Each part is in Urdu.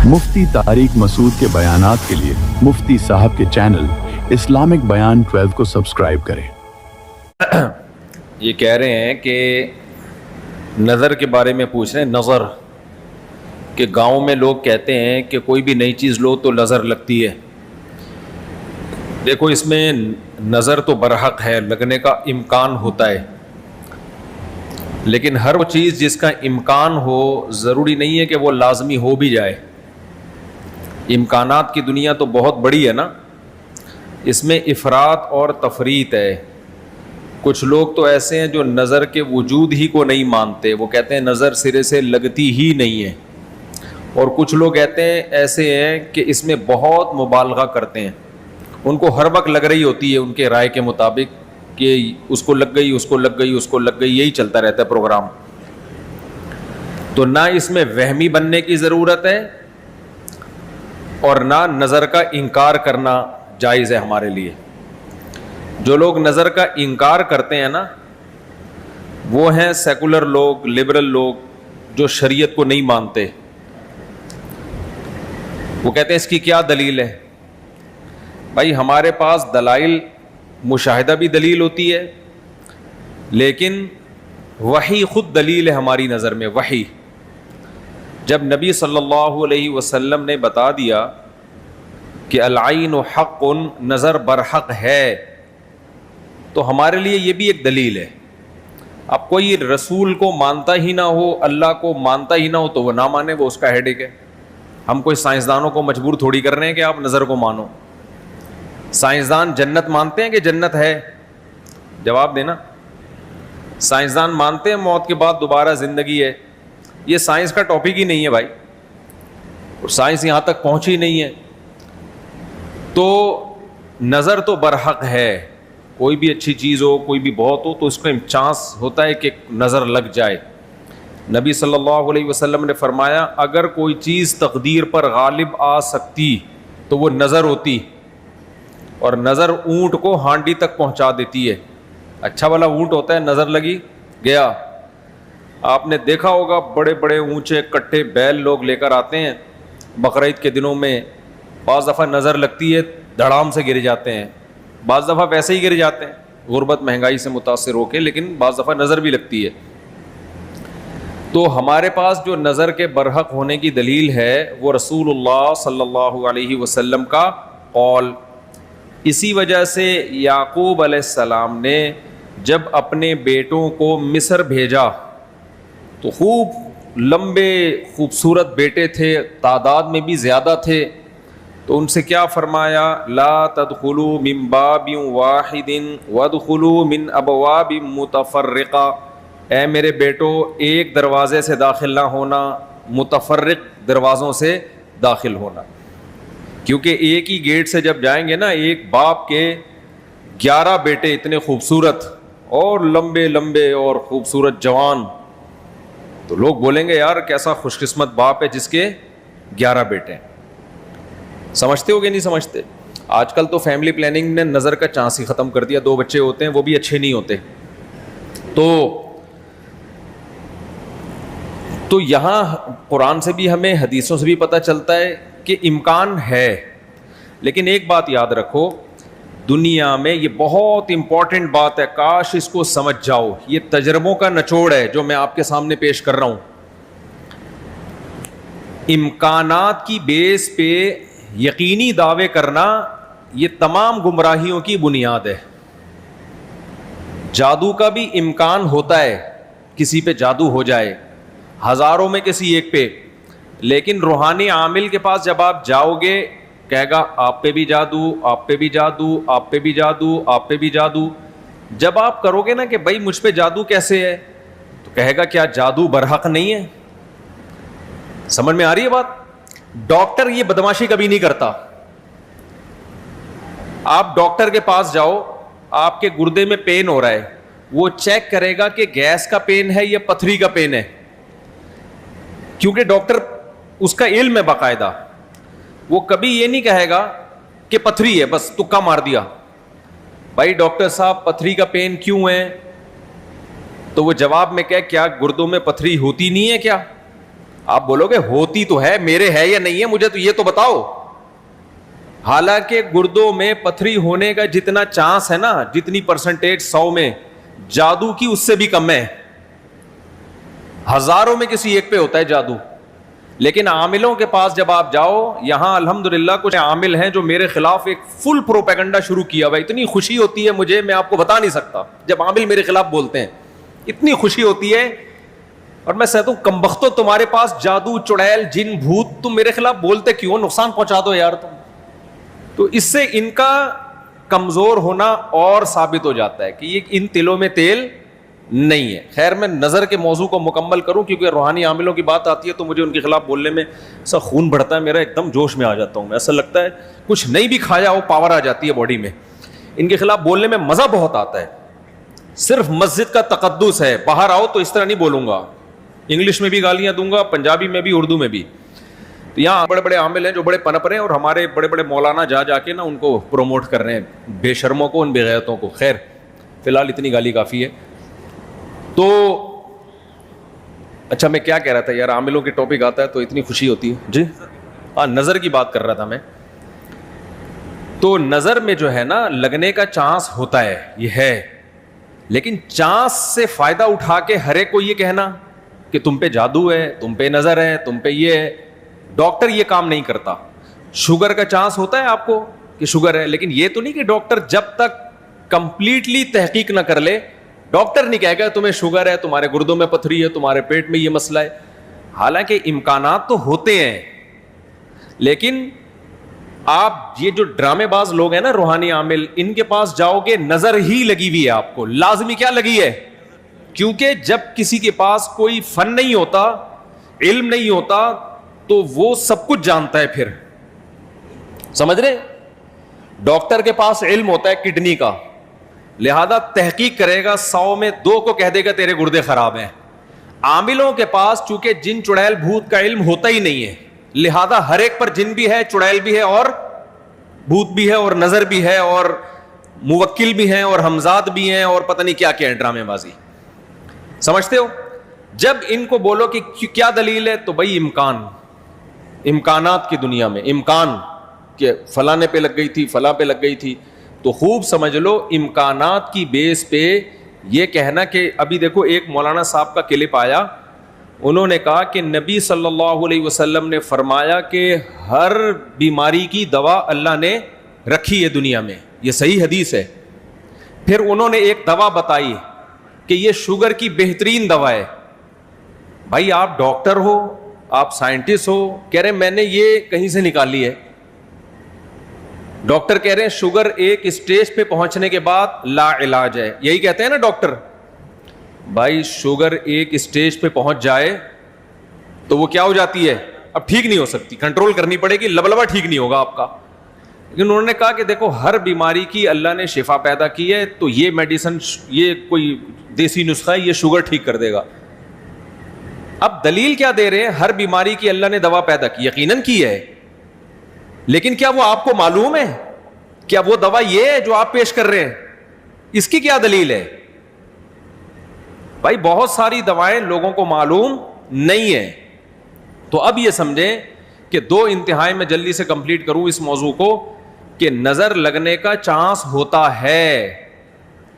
مفتی طارق مسعود کے بیانات کے لیے مفتی صاحب کے چینل اسلامک بیان 12 کو سبسکرائب کریں۔ یہ کہہ رہے ہیں کہ نظر کے بارے میں پوچھ رہے ہیں، نظر کہ گاؤں میں لوگ کہتے ہیں کہ کوئی بھی نئی چیز لو تو نظر لگتی ہے۔ دیکھو اس میں نظر تو برحق ہے، لگنے کا امکان ہوتا ہے، لیکن ہر وہ چیز جس کا امکان ہو ضروری نہیں ہے کہ وہ لازمی ہو بھی جائے۔ امکانات کی دنیا تو بہت بڑی ہے نا، اس میں افراط اور تفریط ہے۔ کچھ لوگ تو ایسے ہیں جو نظر کے وجود ہی کو نہیں مانتے، وہ کہتے ہیں نظر سرے سے لگتی ہی نہیں ہے، اور کچھ لوگ کہتے ہیں ایسے ہیں کہ اس میں بہت مبالغہ کرتے ہیں، ان کو ہر وقت لگ رہی ہوتی ہے ان کے رائے کے مطابق کہ اس کو لگ گئی، اس کو لگ گئی، اس کو لگ گئی، یہی چلتا رہتا ہے پروگرام۔ تو نہ اس میں وہمی بننے کی ضرورت ہے اور نہ نظر کا انکار کرنا جائز ہے ہمارے لیے۔ جو لوگ نظر کا انکار کرتے ہیں نا، وہ ہیں سیکولر لوگ، لبرل لوگ، جو شریعت کو نہیں مانتے۔ وہ کہتے ہیں اس کی کیا دلیل ہے؟ بھائی ہمارے پاس دلائل مشاہدہ بھی دلیل ہوتی ہے، لیکن وحی خود دلیل ہے ہماری نظر میں۔ وحی جب نبی صلی اللہ علیہ وسلم نے بتا دیا کہ العین حق، نظر برحق ہے، تو ہمارے لیے یہ بھی ایک دلیل ہے۔ اب کوئی رسول کو مانتا ہی نہ ہو، اللہ کو مانتا ہی نہ ہو، تو وہ نہ مانے، وہ اس کا ہیڈیک ہے۔ ہم کوئی سائنسدانوں کو مجبور تھوڑی کر رہے ہیں کہ آپ نظر کو مانو۔ سائنسدان جنت مانتے ہیں کہ جنت ہے؟ جواب دینا۔ سائنسدان مانتے ہیں موت کے بعد دوبارہ زندگی ہے؟ یہ سائنس کا ٹاپک ہی نہیں ہے بھائی، اور سائنس یہاں تک پہنچی نہیں ہے۔ تو نظر تو برحق ہے، کوئی بھی اچھی چیز ہو، کوئی بھی بہت ہو، تو اس کا چانس ہوتا ہے کہ نظر لگ جائے۔ نبی صلی اللہ علیہ وسلم نے فرمایا اگر کوئی چیز تقدیر پر غالب آ سکتی تو وہ نظر ہوتی، اور نظر اونٹ کو ہانڈی تک پہنچا دیتی ہے۔ اچھا والا اونٹ ہوتا ہے، نظر لگی گیا۔ آپ نے دیکھا ہوگا بڑے بڑے اونچے کٹے بیل لوگ لے کر آتے ہیں بقرعید کے دنوں میں، بعض دفعہ نظر لگتی ہے دھڑام سے گر جاتے ہیں، بعض دفعہ ویسے ہی گر جاتے ہیں غربت مہنگائی سے متاثر ہو کے، لیکن بعض دفعہ نظر بھی لگتی ہے۔ تو ہمارے پاس جو نظر کے برحق ہونے کی دلیل ہے وہ رسول اللہ صلی اللہ علیہ وسلم کا قول۔ اسی وجہ سے یعقوب علیہ السلام نے جب اپنے بیٹوں کو مصر بھیجا تو خوب لمبے خوبصورت بیٹے تھے، تعداد میں بھی زیادہ تھے، تو ان سے کیا فرمایا؟ لا تدخلوا من باب واحد وادخلوا من ابواب متفرقہ۔ اے میرے بیٹو، ایک دروازے سے داخل نہ ہونا، متفرق دروازوں سے داخل ہونا، کیونکہ ایک ہی گیٹ سے جب جائیں گے نا، ایک باپ کے 11 بیٹے اتنے خوبصورت اور لمبے لمبے اور خوبصورت جوان، تو لوگ بولیں گے یار کیسا خوش قسمت باپ ہے جس کے 11 بیٹے ہیں۔ سمجھتے ہو کہ نہیں سمجھتے؟ آج کل تو فیملی پلاننگ نے نظر کا چانس ہی ختم کر دیا۔ 2 بچے ہوتے ہیں وہ بھی اچھے نہیں ہوتے۔ تو یہاں قرآن سے بھی ہمیں، حدیثوں سے بھی پتہ چلتا ہے کہ امکان ہے، لیکن ایک بات یاد رکھو، دنیا میں یہ بہت امپورٹنٹ بات ہے، کاش اس کو سمجھ جاؤ، یہ تجربوں کا نچوڑ ہے جو میں آپ کے سامنے پیش کر رہا ہوں۔ امکانات کی بیس پہ یقینی دعوے کرنا یہ تمام گمراہیوں کی بنیاد ہے۔ جادو کا بھی امکان ہوتا ہے، کسی پہ جادو ہو جائے، ہزاروں میں کسی ایک پہ، لیکن روحانی عامل کے پاس جب آپ جاؤ گے کہے گا آپ پہ بھی جادو، آپ پہ بھی جادو، آپ پہ بھی جادو، آپ پہ بھی جادو۔ جب آپ کرو گے نا کہ بھائی مجھ پہ جادو کیسے ہے، تو کہے گا کیا جادو برحق نہیں ہے؟ سمجھ میں آ رہی ہے بات؟ ڈاکٹر یہ بدماشی کبھی نہیں کرتا۔ آپ ڈاکٹر کے پاس جاؤ، آپ کے گردے میں پین ہو رہا ہے، وہ چیک کرے گا کہ گیس کا پین ہے یا پتھری کا پین ہے، کیونکہ ڈاکٹر اس کا علم ہے باقاعدہ۔ وہ کبھی یہ نہیں کہے گا کہ پتھری ہے بس تکا مار دیا۔ بھائی ڈاکٹر صاحب پتھری کا پین کیوں ہے؟ تو وہ جواب میں کہے کیا گردوں میں پتھری ہوتی نہیں ہے کیا؟ آپ بولو گے ہوتی تو ہے, میرے ہے یا نہیں ہے, مجھے تو یہ تو بتاؤ. حالانکہ گردوں میں پتھری ہونے کا جتنا چانس ہے نا, جتنی پرسنٹیج 100 میں, جادو کی اس سے بھی کم ہے. ہزاروں میں کسی ایک پہ ہوتا ہے جادو. لیکن عاملوں کے پاس جب آپ جاؤ, یہاں الحمدللہ کچھ عامل ہیں جو میرے خلاف ایک فل پروپیگنڈا شروع کیا ہوا. اتنی خوشی ہوتی ہے مجھے, میں آپ کو بتا نہیں سکتا, جب عامل میرے خلاف بولتے ہیں اتنی خوشی ہوتی ہے. اور میں کہتا ہوں کمبختو, تمہارے پاس جادو, چڑیل, جن, بھوت, تم میرے خلاف بولتے کیوں؟ نقصان پہنچا دو یار تم. تو اس سے ان کا کمزور ہونا اور ثابت ہو جاتا ہے کہ یہ ان تلوں میں تیل نہیں ہے. خیر, میں نظر کے موضوع کو مکمل کروں کیونکہ روحانی عاملوں کی بات آتی ہے تو مجھے ان کے خلاف بولنے میں ایسا خون بڑھتا ہے میرا, ایک دم جوش میں آ جاتا ہوں میں. ایسا لگتا ہے کچھ نہیں بھی کھایا ہو پاور آ جاتی ہے باڈی میں. ان کے خلاف بولنے میں مزہ بہت آتا ہے. صرف مسجد کا تقدس ہے, باہر آؤ تو اس طرح نہیں بولوں گا, انگلش میں بھی گالیاں دوں گا, پنجابی میں بھی, اردو میں بھی. تو یہاں بڑے بڑے عامل ہیں جو بڑے پنپ رہے ہیں, اور ہمارے بڑے بڑے مولانا جا کے نا ان کو پروموٹ کر رہے ہیں, بے شرموں کو, ان بے غیرتوں کو. خیر, فی الحال اتنی گالی کافی ہے. تو اچھا, میں کیا کہہ رہا تھا یار, عاملوں کی ٹاپک آتا ہے تو اتنی خوشی ہوتی ہے. جی ہاں, نظر کی بات کر رہا تھا میں. تو نظر میں جو ہے نا لگنے کا چانس ہوتا ہے, یہ ہے, لیکن چانس سے فائدہ اٹھا کے ہر ایک کو یہ کہنا کہ تم پہ جادو ہے, تم پہ نظر ہے, تم پہ یہ ہے. ڈاکٹر یہ کام نہیں کرتا. شوگر کا چانس ہوتا ہے آپ کو کہ شوگر ہے, لیکن یہ تو نہیں کہ ڈاکٹر جب تک کمپلیٹلی تحقیق نہ کر لے, ڈاکٹر نہیں کہے گا تمہیں شوگر ہے, تمہارے گردوں میں پتھری ہے, تمہارے پیٹ میں یہ مسئلہ ہے. حالانکہ امکانات تو ہوتے ہیں, لیکن آپ یہ جو ڈرامے باز لوگ ہیں نا روحانی عامل, ان کے پاس جاؤ گے نظر ہی لگی ہوئی ہے آپ کو. لازمی کیا لگی ہے؟ کیونکہ جب کسی کے پاس کوئی فن نہیں ہوتا, علم نہیں ہوتا, تو وہ سب کچھ جانتا ہے. پھر سمجھ رہے, ڈاکٹر کے پاس علم ہوتا ہے کڈنی کا, لہذا تحقیق کرے گا, 100 میں 2 کو کہہ دے گا تیرے گردے خراب ہیں. عاملوں کے پاس چونکہ جن, چڑیل, بھوت کا علم ہوتا ہی نہیں ہے, لہذا ہر ایک پر جن بھی ہے, چڑیل بھی ہے, اور بھوت بھی ہے, اور نظر بھی ہے, اور موکل بھی ہیں, اور ہمزاد بھی ہیں, اور پتہ نہیں کیا کیا ہے, ڈرامے بازی. سمجھتے ہو؟ جب ان کو بولو کہ کیا دلیل ہے, تو بھائی امکانات کی دنیا میں امکان کہ فلاں پہ لگ گئی تھی, فلاں پہ لگ گئی تھی, تو خوب سمجھ لو امکانات کی بیس پہ یہ کہنا کہ ابھی دیکھو ایک مولانا صاحب کا کلپ آیا, انہوں نے کہا کہ نبی صلی اللہ علیہ وسلم نے فرمایا کہ ہر بیماری کی دوا اللہ نے رکھی ہے دنیا میں, یہ صحیح حدیث ہے. پھر انہوں نے ایک دوا بتائی کہ یہ شوگر کی بہترین دوا ہے. بھائی آپ ڈاکٹر ہو, آپ سائنٹسٹ ہو, کہہ رہے میں نے یہ کہیں سے نکالی ہے. ڈاکٹر کہہ رہے ہیں شوگر ایک اسٹیج پہ پہنچنے کے بعد لا علاج ہے, یہی کہتے ہیں نا ڈاکٹر. بھائی شوگر ایک اسٹیج پہ پہنچ جائے تو وہ کیا ہو جاتی ہے, اب ٹھیک نہیں ہو سکتی, کنٹرول کرنی پڑے گی, لبلبا ٹھیک نہیں ہوگا آپ کا. لیکن انہوں نے کہا کہ دیکھو ہر بیماری کی اللہ نے شفا پیدا کی ہے, تو یہ میڈیسن, یہ کوئی دیسی نسخہ ہے, یہ شوگر ٹھیک کر دے گا. اب دلیل کیا دے رہے ہیں؟ ہر بیماری کی اللہ نے دوا پیدا کی, یقیناً کی ہے, لیکن کیا وہ آپ کو معلوم ہے؟ کیا وہ دوا یہ ہے جو آپ پیش کر رہے ہیں؟ اس کی کیا دلیل ہے؟ بھائی بہت ساری دوائیں لوگوں کو معلوم نہیں ہے. تو اب یہ سمجھیں کہ 2 انتہائی میں جلدی سے کمپلیٹ کروں اس موضوع کو, کہ نظر لگنے کا چانس ہوتا ہے,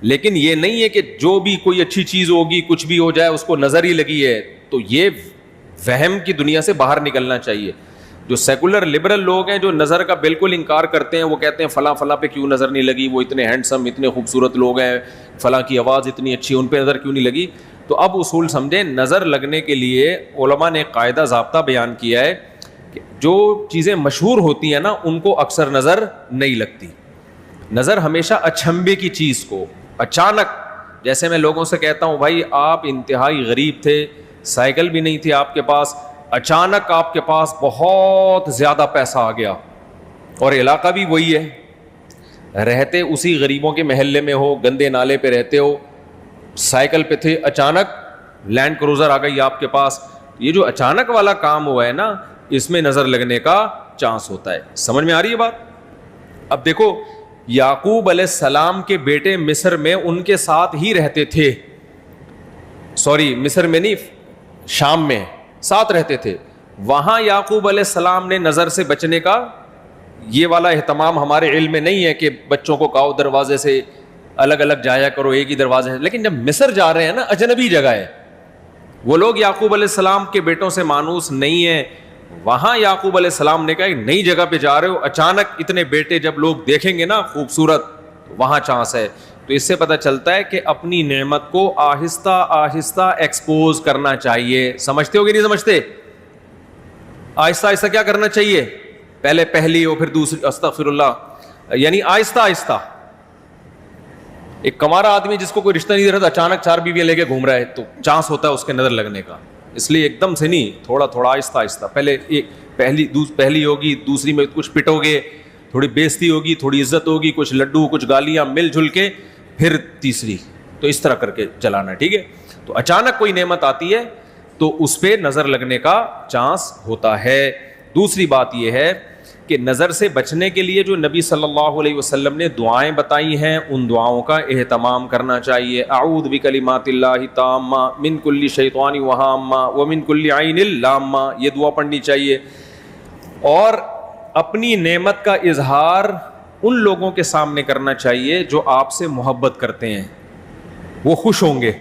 لیکن یہ نہیں ہے کہ جو بھی کوئی اچھی چیز ہوگی, کچھ بھی ہو جائے, اس کو نظر ہی لگی ہے. تو یہ وہم کی دنیا سے باہر نکلنا چاہیے. جو سیکولر لبرل لوگ ہیں جو نظر کا بالکل انکار کرتے ہیں, وہ کہتے ہیں فلاں فلاں پہ کیوں نظر نہیں لگی, وہ اتنے ہینڈسم, اتنے خوبصورت لوگ ہیں, فلاں کی آواز اتنی اچھی, ان پہ نظر کیوں نہیں لگی. تو اب اصول سمجھیں, نظر لگنے کے لیے علماء نے قاعدہ ضابطہ بیان کیا ہے کہ جو چیزیں مشہور ہوتی ہیں نا ان کو اکثر نظر نہیں لگتی. نظر ہمیشہ اچھمبے کی چیز کو, اچانک, جیسے میں لوگوں سے کہتا ہوں بھائی آپ انتہائی غریب تھے, سائیکل بھی نہیں تھی آپ کے پاس, اچانک آپ کے پاس بہت زیادہ پیسہ آ گیا, اور علاقہ بھی وہی ہے, رہتے اسی غریبوں کے محلے میں ہو, گندے نالے پہ رہتے ہو, سائیکل پہ تھے, اچانک لینڈ کروزر آ گئی آپ کے پاس. یہ جو اچانک والا کام ہوا ہے نا, اس میں نظر لگنے کا چانس ہوتا ہے. سمجھ میں آ رہی ہے بات؟ اب دیکھو یعقوب علیہ السلام کے بیٹے مصر میں ان کے ساتھ ہی رہتے تھے, سوری مصر میں نہیں, شام میں, ساتھ رہتے تھے. وہاں یعقوب علیہ السلام نے نظر سے بچنے کا یہ والا اہتمام ہمارے علم میں نہیں ہے کہ بچوں کو کہو دروازے سے الگ الگ جایا کرو, ایک ہی دروازے سے. لیکن جب مصر جا رہے ہیں نا, اجنبی جگہ ہے, وہ لوگ یعقوب علیہ السلام کے بیٹوں سے مانوس نہیں ہیں. وہاں یعقوب علیہ السلام نے کہا ایک نئی جگہ پہ جا رہے ہو, اچانک اتنے بیٹے جب لوگ دیکھیں گے نا خوبصورت, وہاں چانس ہے. تو اس سے پتہ چلتا ہے کہ اپنی نعمت کو آہستہ آہستہ ایکسپوز کرنا چاہیے. سمجھتے ہو کہ نہیں سمجھتے؟ آہستہ آہستہ کیا کرنا چاہیے؟ پہلے پہلی ہو پھر دوسری, استغفر اللہ, یعنی آہستہ آہستہ. ایک کمارا آدمی جس کو کوئی رشتہ نہیں دے رہا تھا, اچانک 4 بیویاں لے کے گھوم رہا ہے, تو چانس ہوتا ہے اس کے نظر لگنے کا. اس لیے ایک دم سے نہیں, تھوڑا تھوڑا آہستہ آہستہ. پہلے ایک پہلی ہوگی, دوسری میں کچھ پٹو گے, تھوڑی بےزتی ہوگی, تھوڑی عزت ہوگی, کچھ لڈو کچھ گالیاں مل جل کے, پھر تیسری. تو اس طرح کر کے چلانا, ٹھیک ہے. تو اچانک کوئی نعمت آتی ہے تو اس پہ نظر لگنے کا چانس ہوتا ہے. دوسری بات یہ ہے کہ نظر سے بچنے کے لیے جو نبی صلی اللہ علیہ وسلم نے دعائیں بتائی ہیں, ان دعاؤں کا اہتمام کرنا چاہیے. اعوذ بکلمات اللہ التامہ من کل شیطان وہامہ ومن کل عین لامہ, یہ دعا پڑھنی چاہیے. اور اپنی نعمت کا اظہار ان لوگوں کے سامنے کرنا چاہیے جو آپ سے محبت کرتے ہیں, وہ خوش ہوں گے.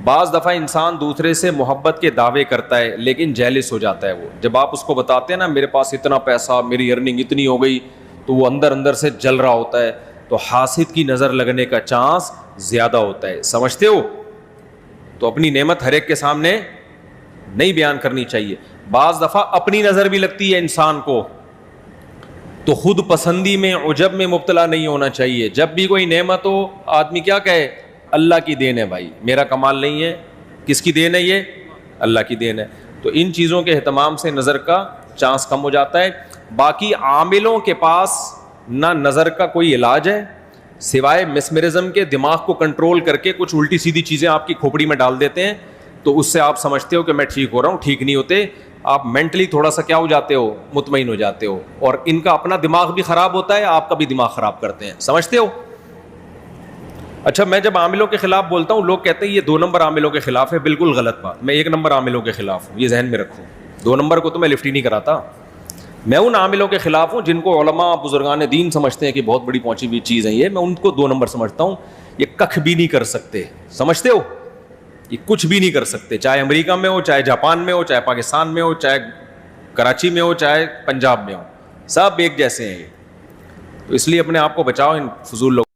بعض دفعہ انسان دوسرے سے محبت کے دعوے کرتا ہے لیکن جیلس ہو جاتا ہے. وہ جب آپ اس کو بتاتے ہیں نا میرے پاس اتنا پیسہ, میری ارننگ اتنی ہو گئی, تو وہ اندر اندر سے جل رہا ہوتا ہے. تو حاسد کی نظر لگنے کا چانس زیادہ ہوتا ہے. سمجھتے ہو؟ تو اپنی نعمت ہر ایک کے سامنے نہیں بیان کرنی چاہیے. بعض دفعہ اپنی نظر بھی لگتی ہے انسان کو, تو خود پسندی میں عجب میں مبتلا نہیں ہونا چاہیے. جب بھی کوئی نعمت ہو آدمی کیا کہے, اللہ کی دین ہے بھائی, میرا کمال نہیں ہے. کس کی دین ہے؟ یہ اللہ کی دین ہے. تو ان چیزوں کے اہتمام سے نظر کا چانس کم ہو جاتا ہے. باقی عاملوں کے پاس نہ نظر کا کوئی علاج ہے سوائے مسمرزم کے. دماغ کو کنٹرول کر کے کچھ الٹی سیدھی چیزیں آپ کی کھوپڑی میں ڈال دیتے ہیں, تو اس سے آپ سمجھتے ہو کہ میں ٹھیک ہو رہا ہوں. ٹھیک نہیں ہوتے, آپ مینٹلی تھوڑا سا کیا ہو جاتے ہو, مطمئن ہو جاتے ہو. اور ان کا اپنا دماغ بھی خراب ہوتا ہے, آپ کا بھی دماغ خراب کرتے ہیں. سمجھتے ہو؟ اچھا, میں جب عاملوں کے خلاف بولتا ہوں لوگ کہتے ہیں یہ 2 نمبر عاملوں کے خلاف ہے. بالکل غلط بات. میں 1 نمبر عاملوں کے خلاف ہوں, یہ ذہن میں رکھو. 2 نمبر کو تو میں لفٹ ہی نہیں کراتا. میں ان عاملوں کے خلاف ہوں جن کو علماء بزرگان دین سمجھتے ہیں کہ بہت بڑی پہنچی ہوئی چیز ہے یہ. میں ان کو 2 نمبر سمجھتا ہوں. یہ کخ بھی نہیں کر سکتے. سمجھتے ہو؟ یہ کچھ بھی نہیں کر سکتے, چاہے امریکہ میں ہو, چاہے جاپان میں ہو, چاہے پاکستان میں ہو, چاہے کراچی میں ہو, چاہے پنجاب میں ہو, سب ایک جیسے ہیں. تو اس لیے اپنے آپ کو بچاؤ ان فضول لوگ